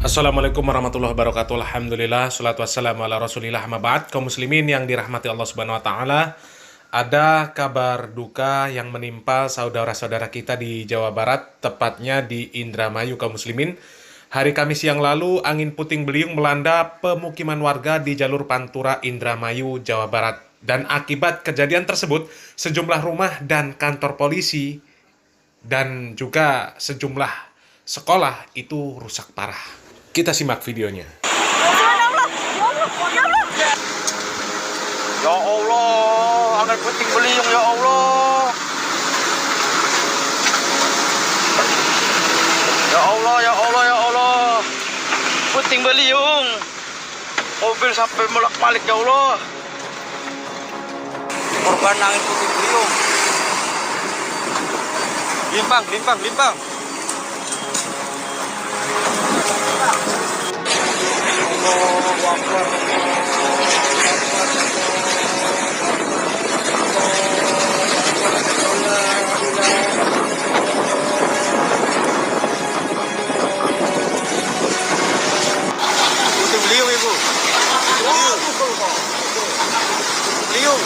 Assalamualaikum warahmatullahi wabarakatuh. Alhamdulillah, salatu wassalamu ala rasulillah, amma ba'd. Kaum muslimin yang dirahmati Allah subhanahu wa ta'ala, ada kabar duka yang menimpa saudara-saudara kita di Jawa Barat, tepatnya di Indramayu, kaum muslimin. Hari Kamis yang lalu, angin puting beliung melanda pemukiman warga di jalur Pantura, Indramayu, Jawa Barat. Dan akibat kejadian tersebut, sejumlah rumah dan kantor polisi dan juga sejumlah sekolah itu rusak parah. Kita simak videonya. Ya Allah, angin puting beliung ya Allah. Ya Allah, ya Allah, ya Allah. Puting beliung. Mobil sampai bolak-balik ya Allah. Korban angin puting beliung. Limpang, limpang, limpang. Allahu Akbar. Puting beliung ibu. Beliung.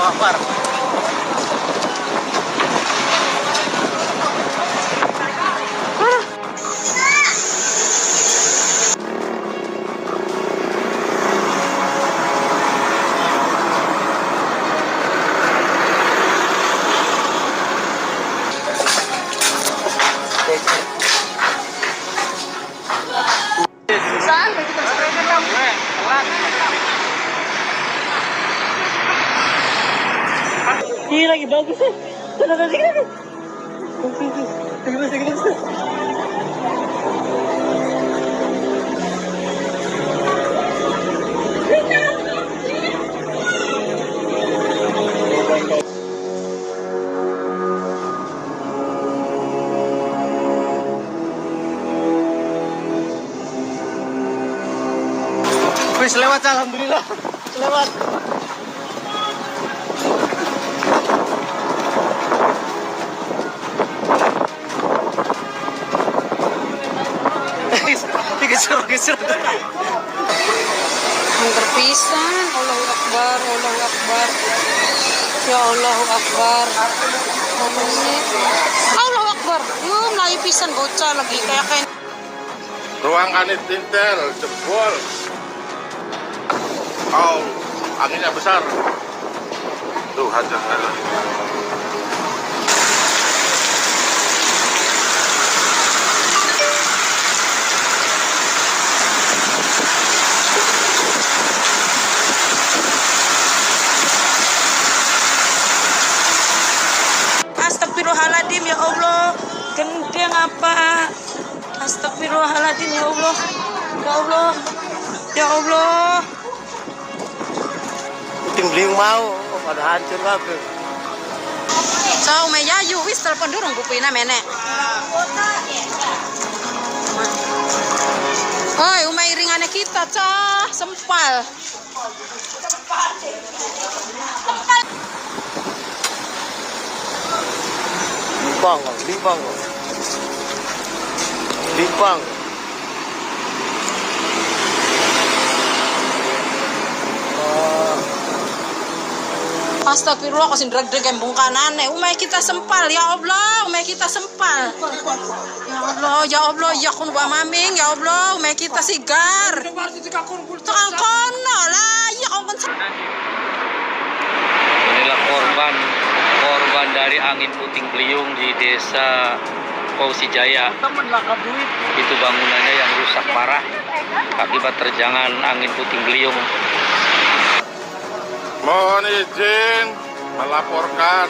Akbar. Saan? May kita spray na lang. Hindi lagi bagus eh. Talaga sige na. Sige na. Wis lewat, alhamdulillah. Lewat. Geser. Ang pisan. Allahu Akbar. Allahu Akbar. Ya Allahu Akbar. Allahu Akbar. Yung layo pisan bocah lagi. Kaya Ruang anit intel jebol. Oh, anginnya besar. Tuh hajar. Allah. Ya Allah. Puting beliung mau, pada hancur kabeh. So, may yayu wis telepon durung kupina menek. Oi, umay ringane kita, cah, sempal. Limpang. Limpang. Astagfirullah, kau sindrag-drag yang bungkanane. Umay kita sempal, ya Allah, umay kita sempal. Ya Allah, ya kun wa maming, ya Allah, umay kita sigar. Tukang kono lah, ya kau kan. Inilah korban dari angin puting beliung di desa Kausi Jaya. Itu bangunannya yang rusak parah akibat terjangan angin puting beliung. Mohon izin melaporkan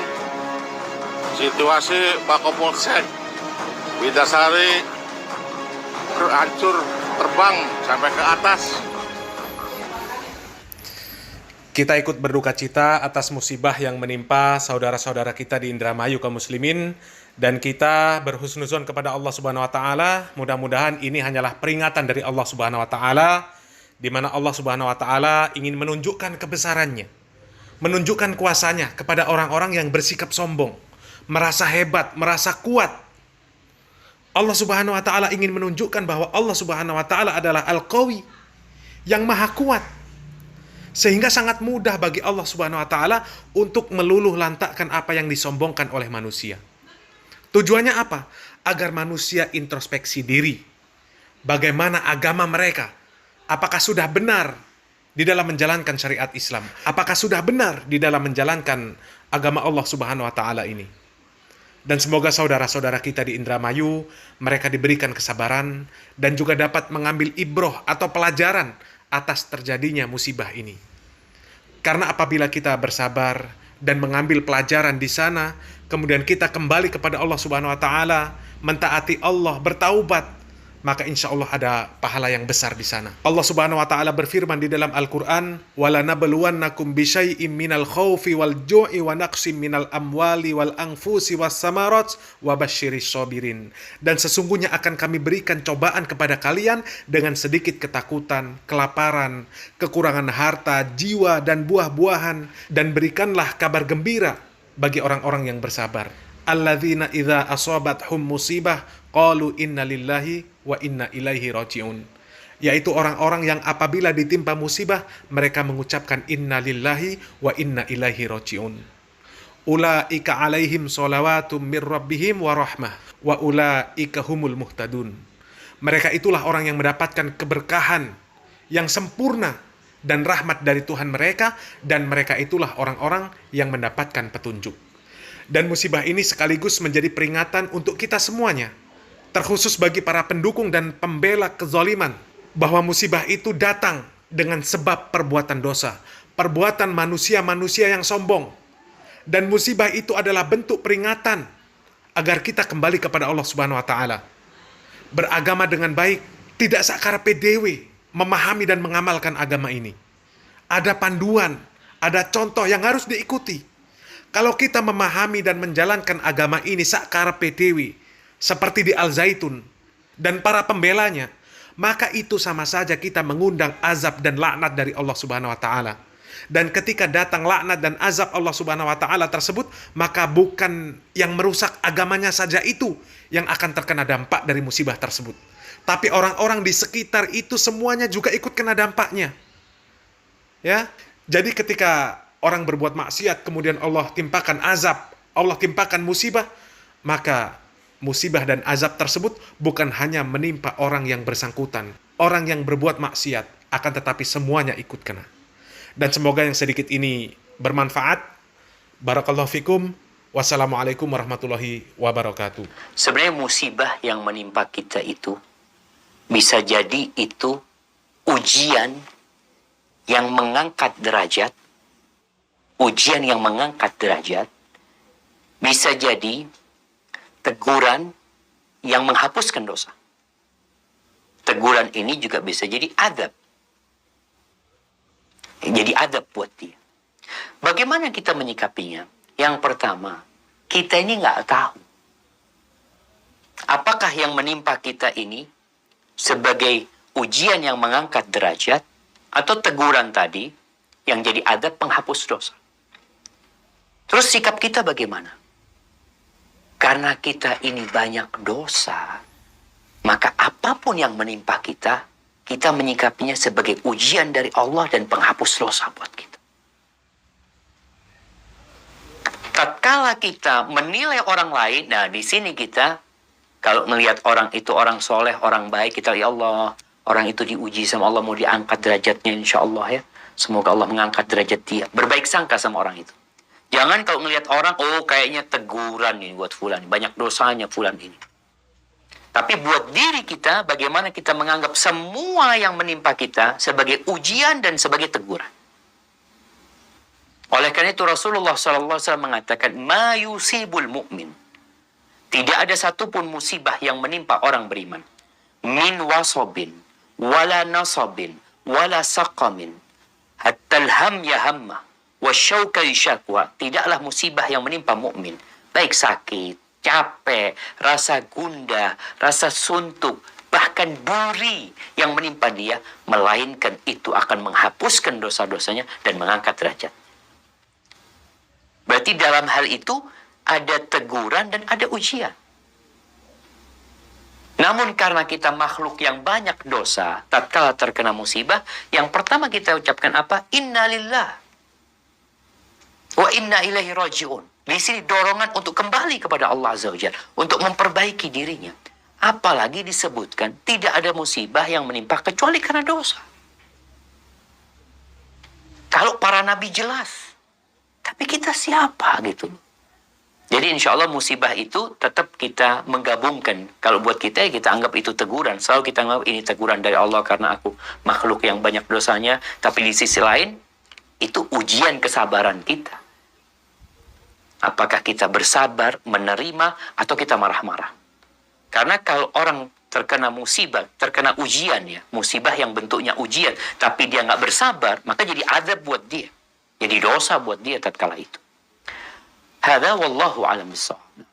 situasi Pakopolsek Widasari hancur terbang sampai ke atas. Kita ikut berduka cita atas musibah yang menimpa saudara-saudara kita di Indramayu kaum muslimin, dan kita berhusnuzon kepada Allah Subhanahu wa taala. Mudah-mudahan ini hanyalah peringatan dari Allah Subhanahu wa taala, di mana Allah Subhanahu wa taala ingin menunjukkan kebesarannya, menunjukkan kuasanya kepada orang-orang yang bersikap sombong, merasa hebat, merasa kuat. Allah Subhanahu wa taala ingin menunjukkan bahwa Allah Subhanahu wa taala adalah Al-Qawi, yang maha kuat. Sehingga sangat mudah bagi Allah Subhanahu wa taala untuk meluluh lantakkan apa yang disombongkan oleh manusia. Tujuannya apa? Agar manusia introspeksi diri. Bagaimana agama mereka? Apakah sudah benar di dalam menjalankan syariat Islam? Apakah sudah benar di dalam menjalankan agama Allah Subhanahu wa taala ini? Dan semoga saudara-saudara kita di Indramayu, mereka diberikan kesabaran dan juga dapat mengambil ibroh atau pelajaran atas terjadinya musibah ini. Karena apabila kita bersabar dan mengambil pelajaran di sana, kemudian kita kembali kepada Allah Subhanahu wa taala, mentaati Allah, bertaubat, maka insya Allah ada pahala yang besar di sana. Allah Subhanahu wa taala berfirman di dalam Al-Qur'an, "Wala nabluwannakum bisyai'im minal khaufi wal ju'i wa naqsim minal amwali wal anfusi was samarat wa basyiris sabirin." Dan sesungguhnya akan kami berikan cobaan kepada kalian dengan sedikit ketakutan, kelaparan, kekurangan harta, jiwa dan buah-buahan, dan berikanlah kabar gembira bagi orang-orang yang bersabar. Alladzina idza asabathum musibah qalu inna lillahi wa inna ilaihi raji'un. Yaitu orang-orang yang apabila ditimpa musibah, mereka mengucapkan inna lillahi wa inna ilaihi raji'un. Ulaika alaihim sholawatun mir rabbihim wa rahmah wa ulaika humul muhtadun. Mereka itulah orang yang mendapatkan keberkahan yang sempurna dan rahmat dari Tuhan mereka, dan mereka itulah orang-orang yang mendapatkan petunjuk. Dan musibah ini sekaligus menjadi peringatan untuk kita semuanya, terkhusus bagi para pendukung dan pembela kezaliman, bahwa musibah itu datang dengan sebab perbuatan dosa, perbuatan manusia-manusia yang sombong. Dan musibah itu adalah bentuk peringatan agar kita kembali kepada Allah Subhanahu wa taala, beragama dengan baik, tidak sakarpe dewe, memahami dan mengamalkan agama ini. Ada panduan, ada contoh yang harus diikuti. Kalau kita memahami dan menjalankan agama ini sakarpe dewe, seperti di Al-Zaitun dan para pembelanya, maka itu sama saja kita mengundang azab dan laknat dari Allah Subhanahu wa taala. Dan ketika datang laknat dan azab Allah Subhanahu wa taala tersebut, maka bukan yang merusak agamanya saja itu yang akan terkena dampak dari musibah tersebut, tapi orang-orang di sekitar itu semuanya juga ikut kena dampaknya. Ya. Jadi ketika orang berbuat maksiat kemudian Allah timpakan azab, Allah timpakan musibah, maka musibah dan azab tersebut bukan hanya menimpa orang yang bersangkutan, orang yang berbuat maksiat, akan tetapi semuanya ikut kena. Dan semoga yang sedikit ini bermanfaat. Barakallahu fikum. Wassalamualaikum warahmatullahi wabarakatuh. Sebenarnya musibah yang menimpa kita itu bisa jadi itu ujian yang mengangkat derajat. Ujian yang mengangkat derajat. Bisa jadi teguran yang menghapuskan dosa. teguran ini juga bisa jadi adab. Jadi adab buat dia. Bagaimana kita menyikapinya? Yang pertama, kita ini nggak tahu. Apakah yang menimpa kita ini sebagai ujian yang mengangkat derajat atau teguran tadi yang jadi adab penghapus dosa? Terus sikap kita bagaimana? Karena kita ini banyak dosa, maka apapun yang menimpa kita, kita menyikapinya sebagai ujian dari Allah dan penghapus dosa buat kita. Tatkala kita menilai orang lain, nah di sini kita kalau melihat orang itu orang soleh, orang baik, kita ya Allah, orang itu diuji sama Allah, mau diangkat derajatnya insya Allah ya. Semoga Allah mengangkat derajat dia. Berbaik sangka sama orang itu. Jangan kalau melihat orang, oh kayaknya teguran ini buat fulan, banyak dosanya fulan ini. Tapi buat diri kita, bagaimana kita menganggap semua yang menimpa kita sebagai ujian dan sebagai teguran. Oleh karena itu Rasulullah SAW mengatakan, ma yusibul mu'min. Tidak ada satupun musibah yang menimpa orang beriman. Min wasobin, wala nasabin, wala saqamin, hatta alham yahamma, wasyauka yashakwa. Tidaklah musibah yang menimpa mukmin, baik sakit, capek, rasa gundah, rasa suntuk, bahkan duri yang menimpa dia, melainkan itu akan menghapuskan dosa-dosanya dan mengangkat derajat. Berarti dalam hal itu ada teguran dan ada ujian. Namun karena kita makhluk yang banyak dosa, tatkala terkena musibah, yang pertama kita ucapkan apa? Innalillah wa inna ilaihi raji'un. Di sini dorongan untuk kembali kepada Allah Azza wa Jalla, untuk memperbaiki dirinya. Apalagi disebutkan tidak ada musibah yang menimpa kecuali karena dosa. Kalau para nabi jelas, tapi kita siapa gitu? Jadi insya Allah musibah itu tetap kita menggabungkan. Kalau buat kita, ya kita anggap itu teguran. Selalu kita anggap ini teguran dari Allah karena aku makhluk yang banyak dosanya. Tapi di sisi lain, itu ujian kesabaran kita. Apakah kita bersabar, menerima, atau kita marah-marah? Karena kalau orang terkena musibah, terkena ujian ya, musibah yang bentuknya ujian, tapi dia nggak bersabar, maka jadi azab buat dia. Jadi dosa buat dia tatkala itu. Hadza wallahu a'lam bissawab.